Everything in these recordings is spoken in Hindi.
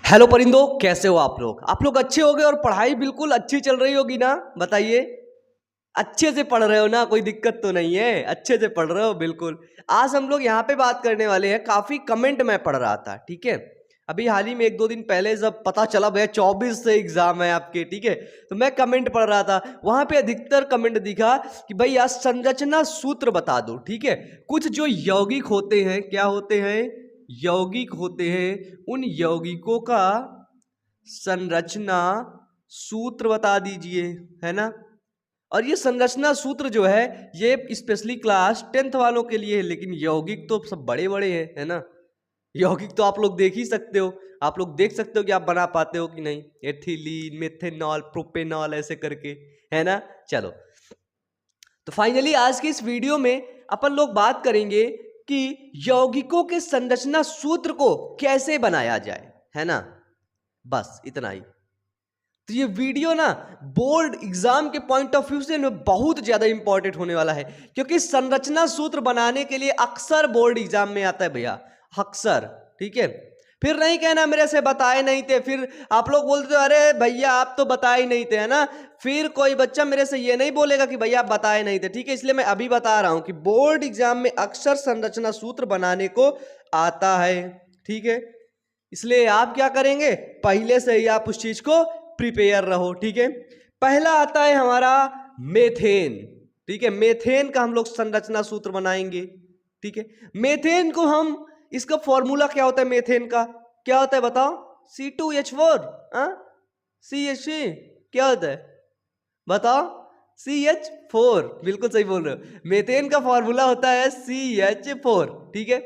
हेलो परिंदो, कैसे हो आप लोग अच्छे होगे और पढ़ाई बिल्कुल अच्छी चल रही होगी ना। बताइए, अच्छे से पढ़ रहे हो ना? कोई दिक्कत तो नहीं है? अच्छे से पढ़ रहे हो? बिल्कुल। आज हम लोग यहाँ पे बात करने वाले हैं, काफी कमेंट मैं पढ़ रहा था, ठीक है। अभी हाल ही में 1-2 दिन पहले जब पता चला भैया 24 से एग्जाम है आपके, ठीक है, तो मैं कमेंट पढ़ रहा था। वहां पे अधिकतर कमेंट दिखा कि भैया संरचना सूत्र बता दो, ठीक है। कुछ जो यौगिक होते हैं, क्या होते हैं? यौगिक होते हैं, उन यौगिकों का संरचना सूत्र बता दीजिए, है ना। और ये संरचना सूत्र जो है ये स्पेशली क्लास 10th वालों के लिए है, लेकिन यौगिक तो सब बड़े बड़े हैं, है ना। यौगिक तो आप लोग देख ही सकते हो, आप लोग देख सकते हो कि आप बना पाते हो कि नहीं। एथिलीन, मेथेनॉल, प्रोपेनॉल, ऐसे करके, है ना। चलो, तो फाइनली आज की इस वीडियो में अपन लोग बात करेंगे कि यौगिकों के संरचना सूत्र को कैसे बनाया जाए, है ना। बस इतना ही। तो ये वीडियो ना बोर्ड एग्जाम के पॉइंट ऑफ व्यू से बहुत ज्यादा इंपॉर्टेंट होने वाला है, क्योंकि संरचना सूत्र बनाने के लिए अक्सर बोर्ड एग्जाम में आता है भैया, अक्सर, ठीक है। फिर नहीं कहना मेरे से बताए नहीं थे, फिर आप लोग बोलते हो अरे भैया आप तो बताए नहीं थे, है ना। फिर कोई बच्चा मेरे से ये नहीं बोलेगा कि भैया आप बताए नहीं थे, ठीक है। इसलिए मैं अभी बता रहा हूं कि बोर्ड एग्जाम में अक्सर संरचना सूत्र बनाने को आता है, ठीक है। इसलिए आप क्या करेंगे, पहले से ही आप उस चीज को प्रिपेयर रहो, ठीक है। पहला आता है हमारा मेथेन, ठीक है। मेथेन का हम लोग संरचना सूत्र बनाएंगे, ठीक है। मेथेन को हम, इसका फॉर्मूला क्या होता है मेथेन का? क्या होता है बताओ? C2H4, CH3, क्या होता है बताओ? CH4, बिल्कुल सही बोल रहे हो। मेथेन का फॉर्मूला होता है CH4, ठीक है।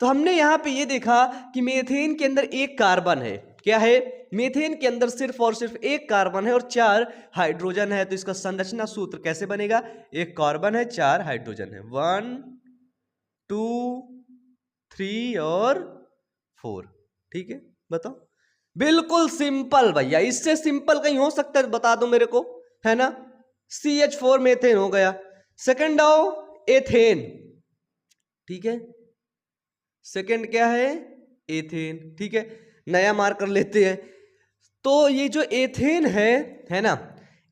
तो हमने यहां पे ये देखा कि मेथेन के अंदर एक कार्बन है। क्या है? मेथेन के अंदर सिर्फ और सिर्फ एक कार्बन है और 4 हाइड्रोजन है। तो इसका संरचना सूत्र कैसे बनेगा? एक कार्बन है, 4 हाइड्रोजन है, 1 2 3 और 4, ठीक है। बताओ, बिल्कुल सिंपल भैया, इससे सिंपल कहीं हो सकता है? बता दो मेरे को, है ना। CH4 मेथेन हो गया। सेकंड आओ, एथेन, ठीक है। सेकंड क्या है? एथेन, ठीक है। नया मार्कर लेते हैं। तो ये जो एथेन है ना,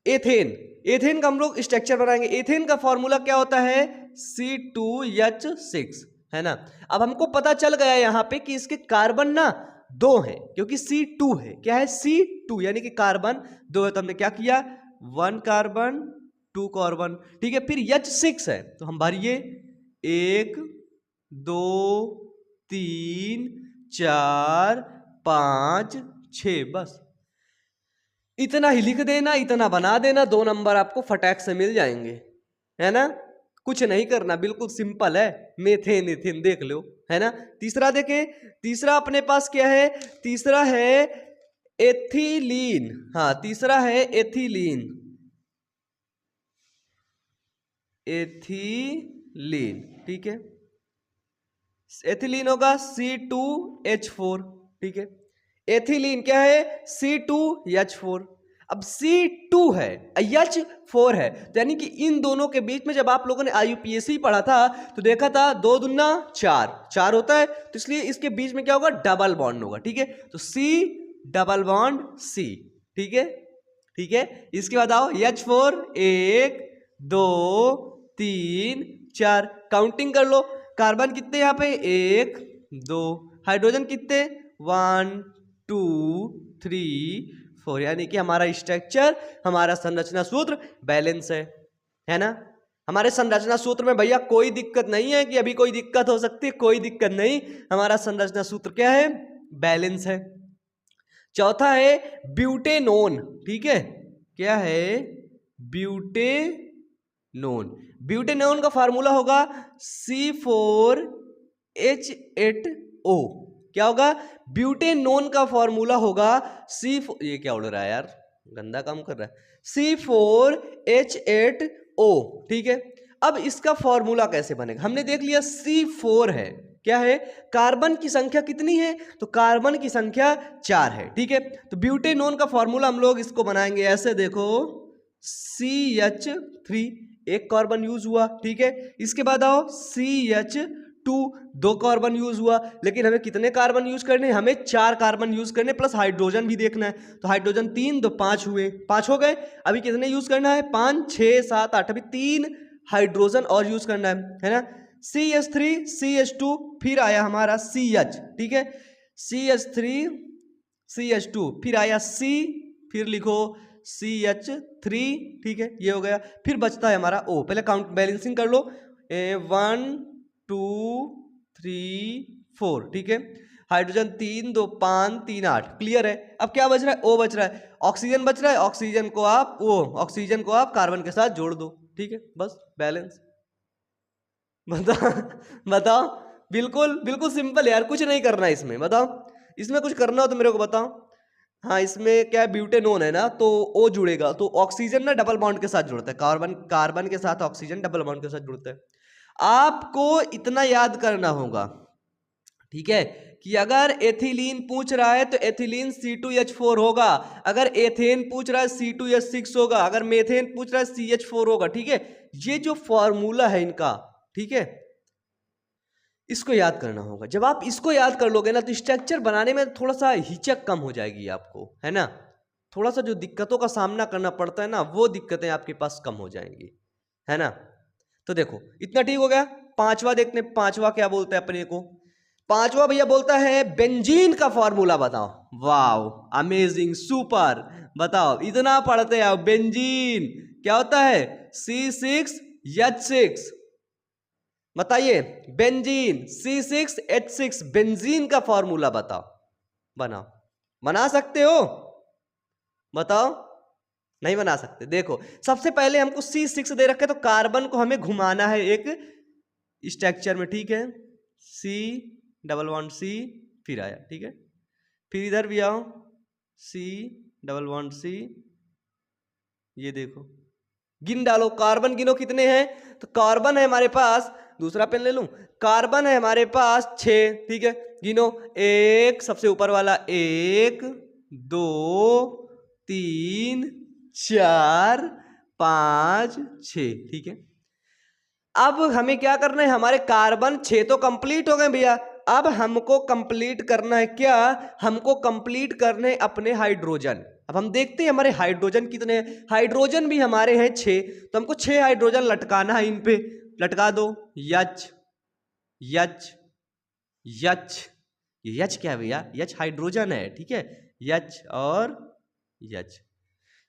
एथेन, एथेन का हम लोग स्ट्रक्चर बनाएंगे। एथेन का फॉर्मूला क्या होता है? C2H6, है ना। अब हमको पता चल गया यहां पे कि इसके कार्बन ना 2 है, क्योंकि C2 है। क्या है? C2, यानी कि कार्बन 2 है। तो हमने क्या किया? 1 कार्बन 2 कार्बन, ठीक है। फिर H6 है, तो हम भरिए 1 2 3 4 5 6, बस इतना ही लिख देना, इतना बना देना, 2 नंबर आपको फटाक से मिल जाएंगे, है ना। कुछ नहीं करना, बिल्कुल सिंपल है। मेथेन एथेन देख लो, है ना। तीसरा देखें, तीसरा अपने पास क्या है? तीसरा है एथिलीन। हाँ, तीसरा है एथिलीन, एथिलीन, ठीक है। एथिलीन होगा C2H4, ठीक है। एथिलीन क्या है? C2H4। अब C2 है, H4 है, तो यानी कि इन दोनों के बीच में जब आप लोगों ने IUPAC पढ़ा था तो देखा था 2 दूना 4, 4 होता है, तो इसलिए इसके बीच में क्या होगा? डबल बॉन्ड होगा, ठीक है। तो C डबल बॉन्ड C, ठीक है, ठीक है। इसके बाद आओ H4, 1 2 3 4, काउंटिंग कर लो। कार्बन कितने यहाँ पे? 1 2, हाइड्रोजन कितने? 1 2 3 4, यानी कि हमारा स्ट्रक्चर, हमारा संरचना सूत्र बैलेंस है ना। हमारे संरचना सूत्र में भैया कोई दिक्कत नहीं है कि अभी कोई दिक्कत हो सकती है, कोई दिक्कत नहीं। हमारा संरचना सूत्र क्या है? बैलेंस है। चौथा है ब्यूटेनोन, ठीक है। क्या है? ब्यूटेनोन। ब्यूटेनोन का फार्मूला होगा C4H8O। क्या होगा? ब्यूटेनोन का फार्मूला होगा ये क्या उड़ रहा है यार, गंदा काम कर रहा है, C4H8O, ठीक है। अब इसका फॉर्मूला कैसे बनेगा? हमने देख लिया C4 है, क्या है? कार्बन की संख्या कितनी है? तो कार्बन की संख्या 4 है, ठीक है। तो ब्यूटेनोन का फॉर्मूला हम लोग इसको बनाएंगे ऐसे, देखो CH3, एक कार्बन यूज हुआ, ठीक है। इसके बाद आओ CH2, 2 2 कार्बन यूज हुआ, लेकिन हमें कितने कार्बन यूज करने, हमें 4 कार्बन यूज करने प्लस हाइड्रोजन भी देखना है। तो हाइड्रोजन 3 तो 5 हुए, 5 हो गए। अभी कितने यूज करना है, 5 6 7 8, अभी 3 हाइड्रोजन और यूज करना है ना। CH3 CH2 फिर आया हमारा CH, ठीक है, CH3 CH2 फिर आया C, फिर लिखो CH3, ठीक है, ये हो गया। फिर बचता है हमारा O, पहले काउंट बैलेंसिंग कर लो, 1 2 3 4, ठीक है। हाइड्रोजन 3 2 5 3 8, क्लियर है। अब क्या बच रहा है, O बच रहा है, ऑक्सीजन बच रहा है, ऑक्सीजन को आप कार्बन के साथ जोड़ दो, ठीक है, बस बैलेंस। बताओ बिल्कुल बिल्कुल सिंपल यार, कुछ नहीं करना है इसमें, बताओ इसमें कुछ करना हो तो मेरे को बताओ। हाँ, इसमें क्या है, ब्यूटेनोन है ना, तो O जुड़ेगा, तो ऑक्सीजन ना डबल बॉन्ड के साथ जुड़ता है, कार्बन के साथ ऑक्सीजन डबल बॉन्ड के साथ जुड़ता है। आपको इतना याद करना होगा, ठीक है, कि अगर एथिलीन पूछ रहा है तो एथिलीन C2H4 होगा, अगर एथेन पूछ रहा है C2H6 होगा, अगर मेथेन पूछ रहा है CH4 होगा, ठीक है। ये जो फॉर्मूला है इनका, ठीक है, इसको याद करना होगा। जब आप इसको याद कर लोगे ना तो स्ट्रक्चर बनाने में थोड़ा सा हिचक कम हो जाएगी आपको, है ना। थोड़ा सा जो दिक्कतों का सामना करना पड़ता है ना, वो दिक्कतें आपके पास कम हो जाएंगी, है ना। तो देखो इतना ठीक हो गया। पांचवा देखते हैं, पांचवा क्या बोलता है अपने को। पांचवा भैया बोलता है बेंजीन का फॉर्मूला बताओ। वाओ, अमेजिंग, सुपर, बताओ इतना पढ़ते हैं आप। बेंजीन क्या होता है, C6H6, बताइए बेंजीन C6H6, बेंजीन का फॉर्मूला बताओ, बनाओ। बना सकते हो, बताओ। नहीं बना सकते। देखो सबसे पहले हमको C6 दे रखे, तो कार्बन को हमें घुमाना है एक स्ट्रक्चर में, ठीक है, C डबल बॉन्ड C, फिर आया, ठीक है, फिर इधर भी आओ, C डबल बॉन्ड C, ये देखो, गिन डालो कार्बन, गिनो कितने हैं। तो कार्बन है हमारे पास, दूसरा पेन ले लूं, कार्बन है हमारे पास 6, ठीक है, गिनो, एक सबसे ऊपर वाला, 1 2 3 4 5 6, ठीक है। अब हमें क्या करना है, हमारे कार्बन 6 तो कंप्लीट हो गए भैया। अब हमको कंप्लीट करना है क्या, हमको कंप्लीट करने हैं अपने हाइड्रोजन। अब हम देखते हैं हमारे हाइड्रोजन कितने हैं। हाइड्रोजन भी हमारे हैं 6, तो हमको 6 हाइड्रोजन लटकाना है, इन पे लटका दो। यच यच यच, यच क्या है भैया, यच हाइड्रोजन है, ठीक है, यच और यच।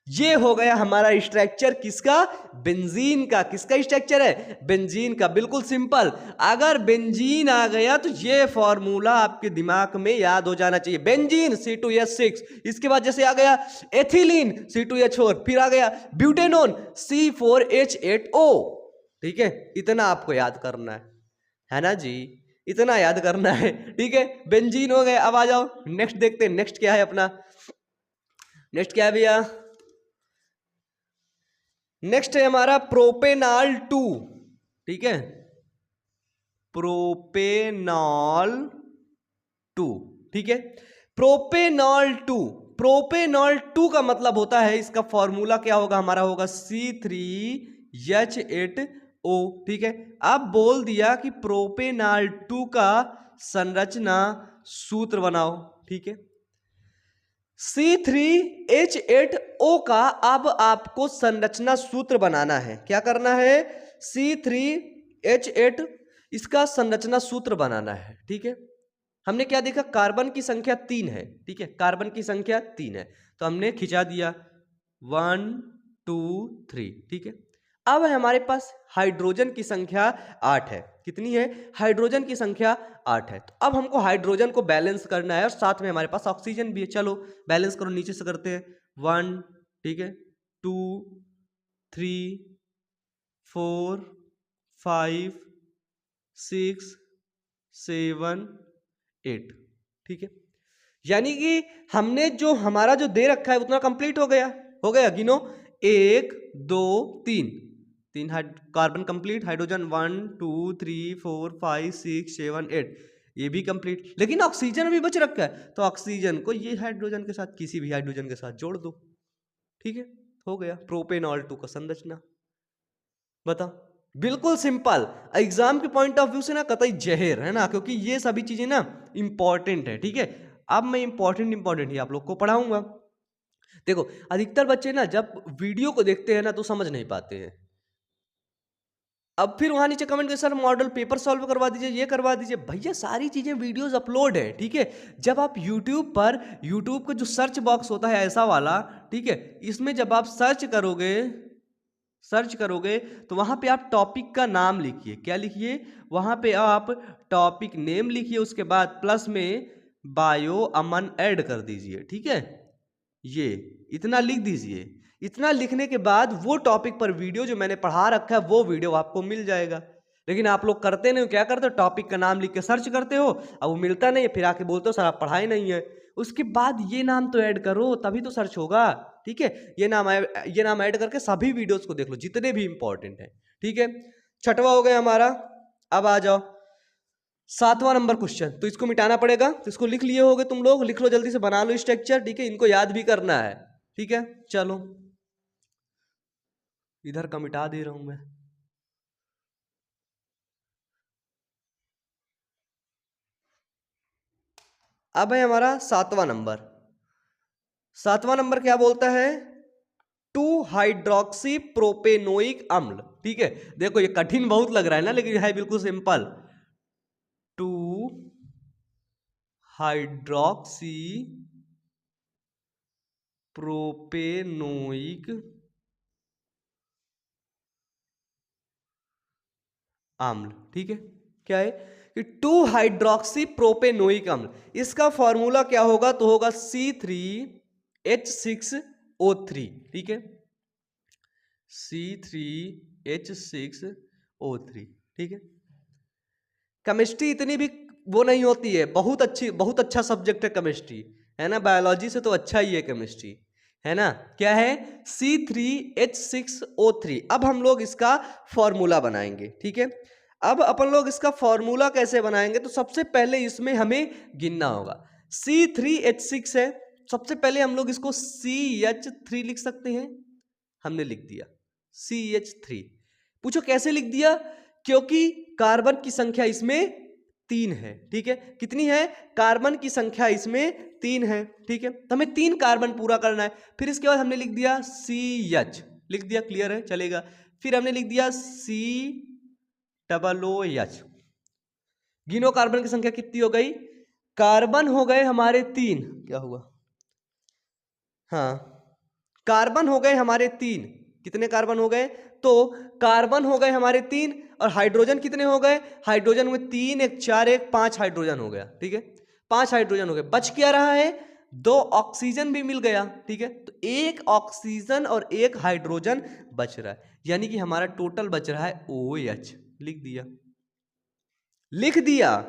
ये हो गया हमारा स्ट्रक्चर किसका, बेंजीन का। किसका स्ट्रक्चर है, बेंजीन का, बिल्कुल सिंपल। अगर बेंजीन आ गया तो ये फॉर्मूला आपके दिमाग में याद हो जाना चाहिए। बेंजीन C2H6, इसके बाद जैसे आ गया एथिलीन C2H4, फिर आ गया ब्यूटेनोन C4H8O, ठीक है। इतना आपको याद करना है ना जी, इतना याद करना है, ठीक है। बेंजीन हो गए। अब आ जाओ नेक्स्ट देखते हैं, नेक्स्ट क्या है अपना, नेक्स्ट क्या है भैया, नेक्स्ट है हमारा प्रोपेनॉल 2, ठीक है, प्रोपेनॉल 2, ठीक है। प्रोपेनॉल 2, प्रोपेनॉल 2 का मतलब होता है, इसका फॉर्मूला क्या होगा, हमारा होगा C3H8O, ठीक है। अब बोल दिया कि प्रोपेनॉल 2 का संरचना सूत्र बनाओ, ठीक है। C3H8O का अब आपको संरचना सूत्र बनाना है। क्या करना है, C3H8, इसका संरचना सूत्र बनाना है, ठीक है। हमने क्या देखा, कार्बन की संख्या 3 है, ठीक है, कार्बन की संख्या 3 है, तो हमने खिंचा दिया 1 2 3, ठीक है। अब हमारे पास हाइड्रोजन की संख्या 8 है। कितनी है, हाइड्रोजन की संख्या 8 है। तो अब हमको हाइड्रोजन को बैलेंस करना है, और साथ में हमारे पास ऑक्सीजन भी है। चलो बैलेंस करो, नीचे से करते हैं। 1, ठीक है, 2 3 4 5 6 7 8, ठीक है। यानी कि हमने जो हमारा जो दे रखा है उतना कंप्लीट हो गया, हो गया। गिनो, 1 2 3, 3 कार्बन कंप्लीट, हाइड्रोजन 1 2 3 4 5 6 7 8, ये भी कंप्लीट। लेकिन ऑक्सीजन भी बच रखा है, तो ऑक्सीजन को ये हाइड्रोजन के साथ, किसी भी हाइड्रोजन के साथ जोड़ दो, ठीक है, हो गया प्रोपेनॉल 2 का संरचना। बता बिल्कुल सिंपल। एग्जाम के पॉइंट ऑफ व्यू से ना कतई जहर है ना, क्योंकि ये सभी चीजें ना इंपॉर्टेंट है, ठीक है। अब मैं इंपॉर्टेंट ही आप लोग को पढ़ाऊंगा। देखो, अधिकतर बच्चे ना जब वीडियो को देखते हैं ना तो समझ नहीं पाते हैं। अब फिर वहां नीचे कमेंट कर, सर मॉडल पेपर सॉल्व करवा दीजिए, ये करवा दीजिए। भैया सारी चीजें वीडियोस अपलोड है, ठीक है। जब आप यूट्यूब पर, यूट्यूब का जो सर्च बॉक्स होता है ऐसा वाला, ठीक है, इसमें जब आप सर्च करोगे तो वहां पे आप टॉपिक का नाम लिखिए। क्या लिखिए? वहां पे आप टॉपिक नेम लिखिए, उसके बाद प्लस में बायो अमन ऐड कर दीजिए, ठीक है। ये इतना लिख दीजिए। इतना लिखने के बाद वो टॉपिक पर वीडियो जो मैंने पढ़ा रखा है वो वीडियो आपको मिल जाएगा। लेकिन आप लोग करते नहीं हो, क्या करते हो, टॉपिक का नाम लिख के सर्च करते हो, अब वो मिलता नहीं है, फिर आके बोलते हो सर आप पढ़ाए नहीं है। उसके बाद ये नाम तो ऐड करो तभी तो सर्च होगा, ठीक है। ये नाम ऐड करके सभी वीडियोस को देख लो जितने भी इंपॉर्टेंट है, ठीक है। छठवा हो गया हमारा। अब आ जाओ सातवां नंबर क्वेश्चन। तो इसको मिटाना पड़ेगा, तो इसको लिख लिए होगे तुम लोग, लिख लो जल्दी से, बना लो स्ट्रक्चर, ठीक है। इनको याद भी करना है, ठीक है। चलो इधर का मिटा दे रहा हूं मैं। अब है हमारा सातवां नंबर। सातवां नंबर क्या बोलता है? टू हाइड्रोक्सी प्रोपेनोइक अम्ल, ठीक है। देखो ये कठिन बहुत लग रहा है ना, लेकिन है बिल्कुल सिंपल। टू हाइड्रोक्सी प्रोपेनोइक अम्ल, ठीक है। क्या है कि टू हाइड्रोक्सी प्रोपेनोइक अम्ल, इसका फॉर्मूला क्या होगा? तो होगा C3H6O3, ठीक है। C3H6O3, ठीक है। केमिस्ट्री इतनी भी वो नहीं होती है, बहुत अच्छा सब्जेक्ट है केमिस्ट्री, है ना। बायोलॉजी से तो अच्छा ही है केमिस्ट्री, है ना। क्या है? C3H6O3। अब हम लोग इसका फॉर्मूला बनाएंगे, ठीक है। अब अपन लोग इसका फॉर्मूला कैसे बनाएंगे? तो सबसे पहले इसमें हमें गिनना होगा। C3H6 है, सबसे पहले हम लोग इसको CH3 लिख सकते हैं। हमने लिख दिया CH3। पूछो कैसे लिख दिया? क्योंकि कार्बन की संख्या इसमें 3 है, ठीक है। कितनी है? कार्बन की संख्या इसमें 3 है, ठीक है। तो हमें 3 कार्बन पूरा करना है। फिर इसके बाद हमने लिख दिया CH, लिख दिया, क्लियर है, चलेगा। फिर हमने लिख दिया COOH। गिनो कार्बन की संख्या कितनी हो गई? कार्बन हो गए हमारे 3। क्या हुआ? हाँ, कार्बन हो गए हमारे 3। कितने कार्बन हो गए? तो कार्बन हो गए हमारे 3, और हाइड्रोजन कितने हो गए? हाइड्रोजन में 3 1 4 1 5 हाइड्रोजन हो गया, ठीक है। 5 हाइड्रोजन हो गए। बच क्या रहा है? 2 ऑक्सीजन भी मिल गया, ठीक है। तो 1 ऑक्सीजन और 1 हाइड्रोजन बच रहा है, यानी कि हमारा टोटल बच रहा है OH। लिख दिया, लिख दिया,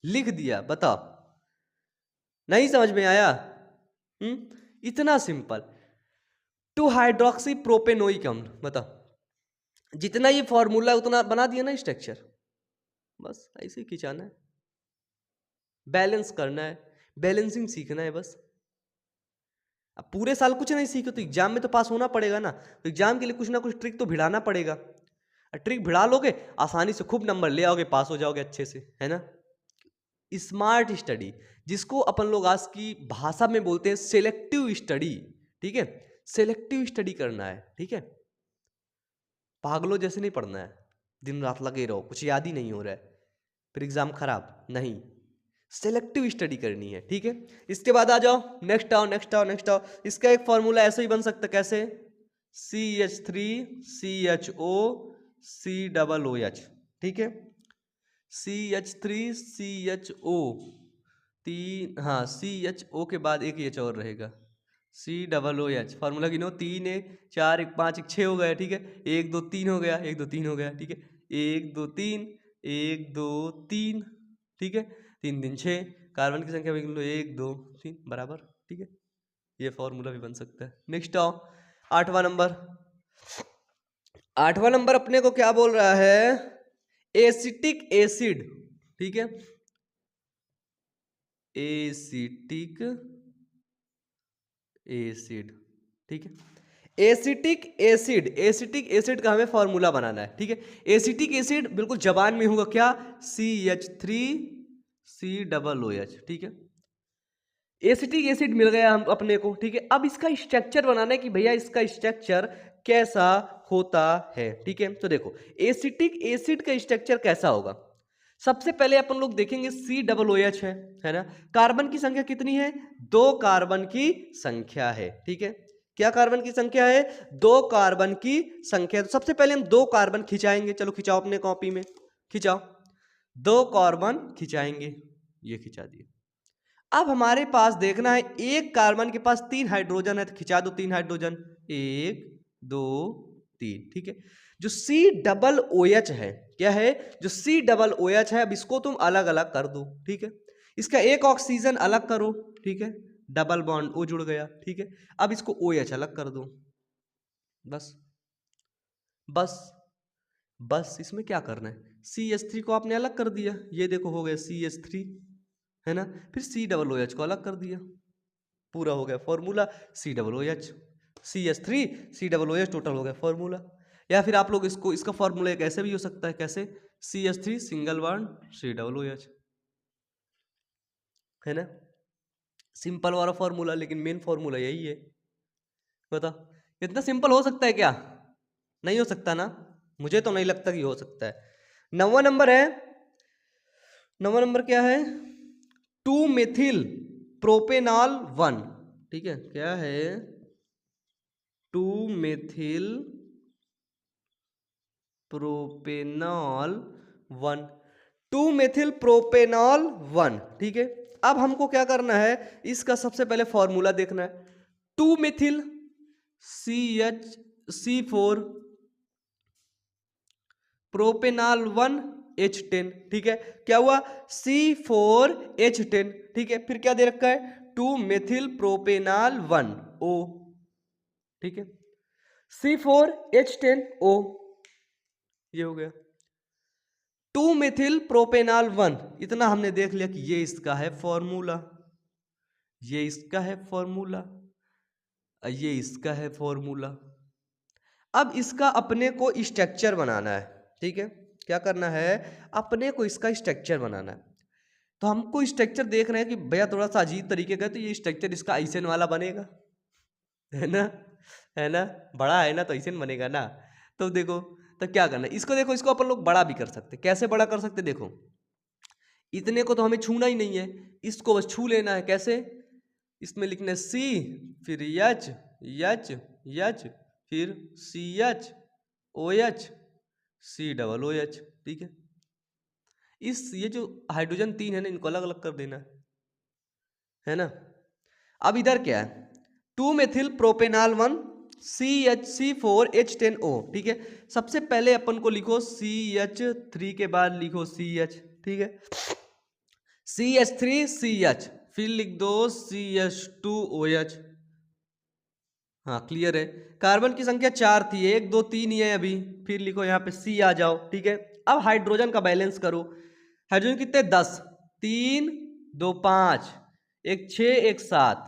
लिख दिया। बताओ, नहीं समझ में आया? इतना सिंपल। टू हाइड्रोक्सी प्रोपेनोइक अम्ल, बताओ। जितना ये फॉर्मूला उतना बना दिया ना स्ट्रक्चर, बस ऐसे ही खिंचाना है, बैलेंस करना है, बैलेंसिंग सीखना है बस। अब पूरे साल कुछ नहीं सीखे तो एग्जाम में तो पास होना पड़ेगा ना, तो एग्जाम के लिए कुछ ना कुछ ट्रिक तो भिड़ाना पड़ेगा। ट्रिक भिड़ा लोगे, आसानी से खूब नंबर ले आओगे, पास हो जाओगे अच्छे से, है ना। स्मार्ट स्टडी, जिसको अपन लोग आज की भाषा में बोलते हैं सेलेक्टिव स्टडी, ठीक है। सेलेक्टिव स्टडी करना है, ठीक है। पागलों जैसे नहीं पढ़ना है, दिन रात लगे रहो, कुछ याद ही नहीं हो रहा है, फिर एग्जाम खराब नहीं। सेलेक्टिव स्टडी करनी है, ठीक है। इसके बाद आ जाओ, नेक्स्ट आओ, नेक्स्ट आओ, नेक्स्ट आओ। इसका एक फॉर्मूला ऐसे ही बन सकता है, कैसे? CH3CHO ठीक है। CH3CHO, तीन, हाँ, CHO के बाद एक H और रहेगा, COOH। फॉर्मूला गिनो, 3 4 1 5 1 6 हो गया, ठीक है। 1 2 3 हो गया, 1 2 3 हो गया, ठीक है। 1 2 3 1 2 3, ठीक है। 3 3 6, कार्बन की संख्या भी गिन लो, 1 2 3 बराबर, ठीक है। ये फॉर्मूला भी बन सकता है। नेक्स्ट आओ, आठवां नंबर। आठवां नंबर अपने को क्या बोल रहा है? एसिटिक एसिड, ठीक है। एसिटिक एसिड, ठीक है। एसिटिक एसिड का हमें फॉर्मूला बनाना है, ठीक है। एसिटिक एसिड बिल्कुल जबान में होगा क्या, CH3COOH, ठीक है। एसिटिक एसिड मिल गया हम अपने को, ठीक है। अब इसका स्ट्रक्चर बनाना है कि भैया इसका स्ट्रक्चर कैसा होता है, ठीक है। तो देखो एसिटिक एसिड का स्ट्रक्चर कैसा होगा, सबसे पहले अपन लोग देखेंगे COOH है ना। कार्बन की संख्या कितनी है, 2 कार्बन की संख्या है, ठीक है। क्या कार्बन की संख्या है, 2 कार्बन की संख्या। तो सबसे पहले हम 2 कार्बन खिंचाएंगे, चलो खिंचाओ अपने कॉपी में, खिंचाओ 2 कार्बन खिंचाएंगे, ये खिंचा दिए। अब हमारे पास देखना है एक कार्बन के पास 3 हाइड्रोजन है, तो खिंचा दो 3 हाइड्रोजन, 1 2 3, ठीक है। जो COOH है, क्या है, जो COOH है, अब इसको तुम अलग अलग कर दो, ठीक है। इसका एक ऑक्सीजन अलग करो, ठीक है, डबल बॉन्ड O जुड़ गया, ठीक है। अब इसको OH अलग कर दो, बस बस बस इसमें क्या करना है, CH3 को आपने अलग कर दिया, ये देखो हो गया CH3, है ना। फिर COOH को अलग कर दिया, पूरा हो गया formula COOH, CH3 COOH total हो गया फॉर्मूला। या फिर आप लोग इसको, इसका फॉर्मूला एक ऐसे भी हो सकता है, कैसे, CH3 सिंगल बॉन्ड COOH, है ना। सिंपल वाला फॉर्मूला, लेकिन मेन फॉर्मूला यही है। बता इतना सिंपल हो सकता है क्या, नहीं हो सकता ना, मुझे तो नहीं लगता कि हो सकता है। 9वां नंबर है, 9वां नंबर क्या है, 2 मेथिल प्रोपेनॉल 1, ठीक है। क्या है, 2 मेथिल प्रोपेनॉल 1, 2 मेथिल प्रोपेनॉल 1, ठीक है। अब हमको क्या करना है, इसका सबसे पहले फॉर्मूला देखना है। 2 मेथिल CH4 प्रोपेनॉल 1 H10, ठीक है। क्या हुआ, C4H10, ठीक है। फिर क्या दे रखा है, 2 मेथिल प्रोपेनॉल 1 O, ठीक है, C4H10O, ये हो गया। 2 मेथिल प्रोपेनॉल 1, इतना हमने देख लिया कि ये इसका है फॉर्मूला, ये इसका है फॉर्मूला, ये इसका है फॉर्मूला। अब इसका अपने को स्ट्रक्चर बनाना है, ठीक है। क्या करना है, अपने को इसका स्ट्रक्चर बनाना है। तो हमको स्ट्रक्चर देख रहे हैं कि भैया थोड़ा सा अजीब तरीके का, तो ये स्ट्रक्चर इसका ऐसे वाला बनेगा, है ना, है ना, बड़ा है ना, तो ऐसे बनेगा ना। तो देखो, तो क्या करना है, इसको देखो, इसको अपन लोग बड़ा भी कर सकते, कैसे बड़ा कर सकते, देखो इतने को तो हमें छूना ही नहीं है, इसको बस छू लेना है, कैसे, इसमें लिखना है C, फिर H H H, फिर CH OH COOH, ठीक है। इस ये जो हाइड्रोजन 3 है ना, इनको अलग अलग कर देना है ना। अब इधर क्या है, 2 मेथिल प्रोपेनॉल 1 CH4H10O, ठीक है। सबसे पहले अपन को लिखो CH3 के बाद लिखो CH, ठीक है, CH3CH, फिर लिख दो CH2OH, हाँ क्लियर है। कार्बन की संख्या 4 थी, 1 2 3 ही है अभी, फिर लिखो यहाँ पे C आ जाओ, ठीक है। अब हाइड्रोजन का बैलेंस करो, हाइड्रोजन कितने, 10, 3 2 5, 1 6 1 7,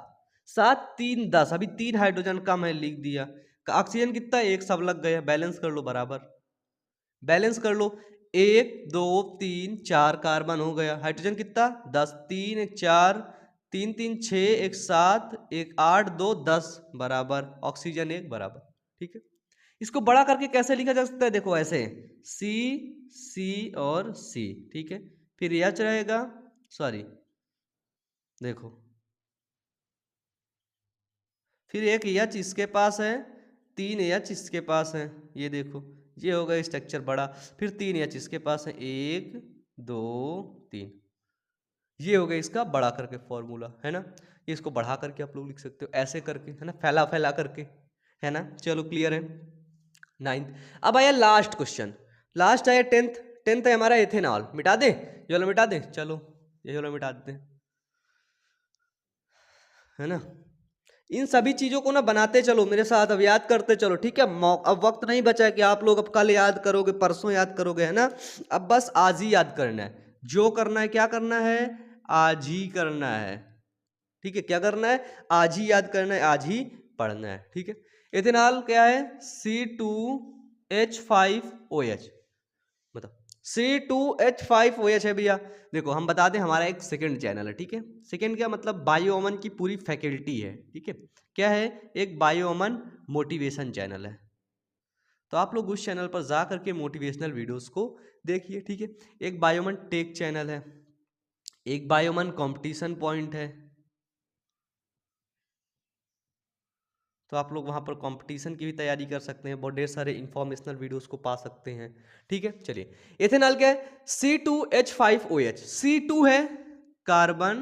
7 3 10, अभी 3 हाइड्रोजन कम है, लिख दिया। ऑक्सीजन कितना, 1, सब लग गए, बैलेंस कर लो बराबर, बैलेंस कर लो, 1 2 3 4 कार्बन हो गया, हाइड्रोजन कितना 10, 3 1 4, 3 3 6 1 7 1 8 2 10 बराबर, ऑक्सीजन 1 बराबर, ठीक है। इसको बड़ा करके कैसे लिखा जा सकता है, देखो ऐसे C C और C, ठीक है। फिर H रहेगा, सॉरी देखो, फिर एक H इसके पास है, 3 H इसके पास है, ये देखो ये हो गया स्ट्रक्चर बड़ा। फिर 3 H इसके पास है, 1 2 3, ये हो गया इसका बड़ा करके फॉर्मूला, है ना। ये इसको बढ़ा करके आप लोग लिख सकते हो ऐसे करके, है ना, फैला फैला करके, है ना। चलो क्लियर है। 9th, अब आया लास्ट क्वेश्चन, लास्ट आया 10th, 10th है हमारा एथेनॉल, मिटा दे ये वाला, मिटा दे, चलो ये वाला मिटा देते हैं, है ना। इन सभी चीजों को ना बनाते चलो मेरे साथ, अब याद करते चलो, ठीक है। अब वक्त नहीं बचा है कि आप लोग अब कल याद करोगे, परसों याद करोगे, है ना। अब बस आज ही याद करना है, जो करना है, क्या करना है, आज ही करना है, ठीक है। क्या करना है, आज ही याद करना है, आज ही पढ़ना है, ठीक है। इथेनॉल क्या है? C2H5OH। मतलब C2H5OH है भैया। देखो हम बता दें, हमारा एक सेकंड चैनल है, ठीक है। सेकंड क्या मतलब? बायोअमन की पूरी फैकल्टी है, ठीक है। क्या है? एक बायोअमन मोटिवेशन चैनल है। तो आप लोग उस चैनल पर जा करके मोटिवेशनल वीडियोस को देखिए, ठीक है। एक बायोमन टेक चैनल है, एक बायोमन कंपटीशन पॉइंट है। तो आप लोग वहाँ पर कंपटीशन की भी तैयारी कर सकते हैं, बहुत ढेर सारे इंफॉर्मेशनल वीडियोस को पा सकते हैं, ठीक है। चलिए, इथेनॉल क्या है? C2H5OH। C2 है कार्बन,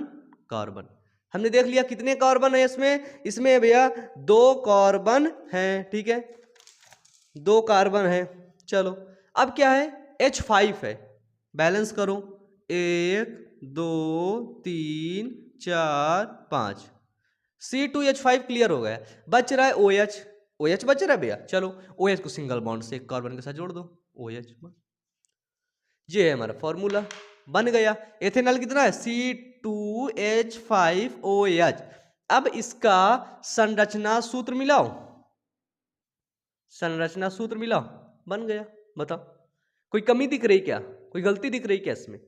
कार्बन हमने देख लिया कितने कार्बन है इसमें? इसमें भैया 2 कार्बन है, ठीक है, 2 कार्बन है। चलो, अब क्या है? H5 है, बैलेंस करो, 1 2 3 4 5। C2H5 क्लियर हो गया, बच रहा है OH। OH बच रहा है भैया। चलो, OH को सिंगल बॉन्ड से एक कार्बन के साथ जोड़ दो, OH। ये है हमारा फॉर्मूला, बन गया। एथेनॉल कितना है? C2H5OH। अब इसका संरचना सूत्र मिलाओ, संरचना सूत्र मिलाओ, बन गया। बताओ, कोई कमी दिख रही क्या? कोई गलती दिख रही क्या इसमें?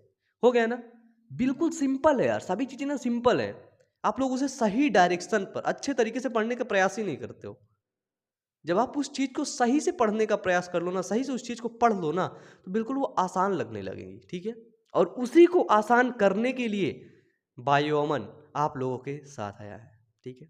हो गया ना? बिल्कुल सिंपल है यार, सभी चीजें ना सिंपल है। आप लोग उसे सही डायरेक्शन पर अच्छे तरीके से पढ़ने का प्रयास ही नहीं करते हो। जब आप उस चीज को सही से पढ़ने का प्रयास कर लो ना, सही से उस चीज को पढ़ लो ना, तो बिल्कुल वो आसान लगने लगेगी, ठीक है। और उसी को आसान करने के लिए बायोअमन आप लोगों के साथ आया है, ठीक है।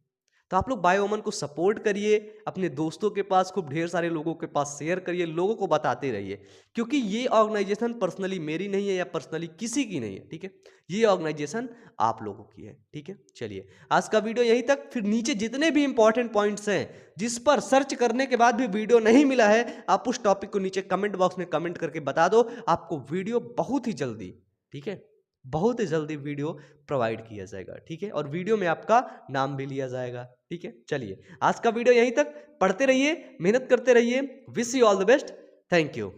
तो आप लोग बायोअमन को सपोर्ट करिए, अपने दोस्तों के पास, खूब ढेर सारे लोगों के पास शेयर करिए, लोगों को बताते रहिए, क्योंकि ये ऑर्गेनाइजेशन पर्सनली मेरी नहीं है या पर्सनली किसी की नहीं है, ठीक है। ये ऑर्गेनाइजेशन आप लोगों की है, ठीक है। चलिए, आज का वीडियो यहीं तक। फिर नीचे जितने भी इंपॉर्टेंट पॉइंट्स हैं जिस पर सर्च करने के बाद भी वीडियो नहीं मिला है, आप उस टॉपिक को नीचे कमेंट बॉक्स में कमेंट करके बता दो। आपको वीडियो बहुत ही जल्दी, ठीक है, बहुत ही जल्दी वीडियो प्रोवाइड किया जाएगा, ठीक है। और वीडियो में आपका नाम भी लिया जाएगा, ठीक है। चलिए, आज का वीडियो यहीं तक। पढ़ते रहिए, मेहनत करते रहिए। Wish you all the best. Thank you.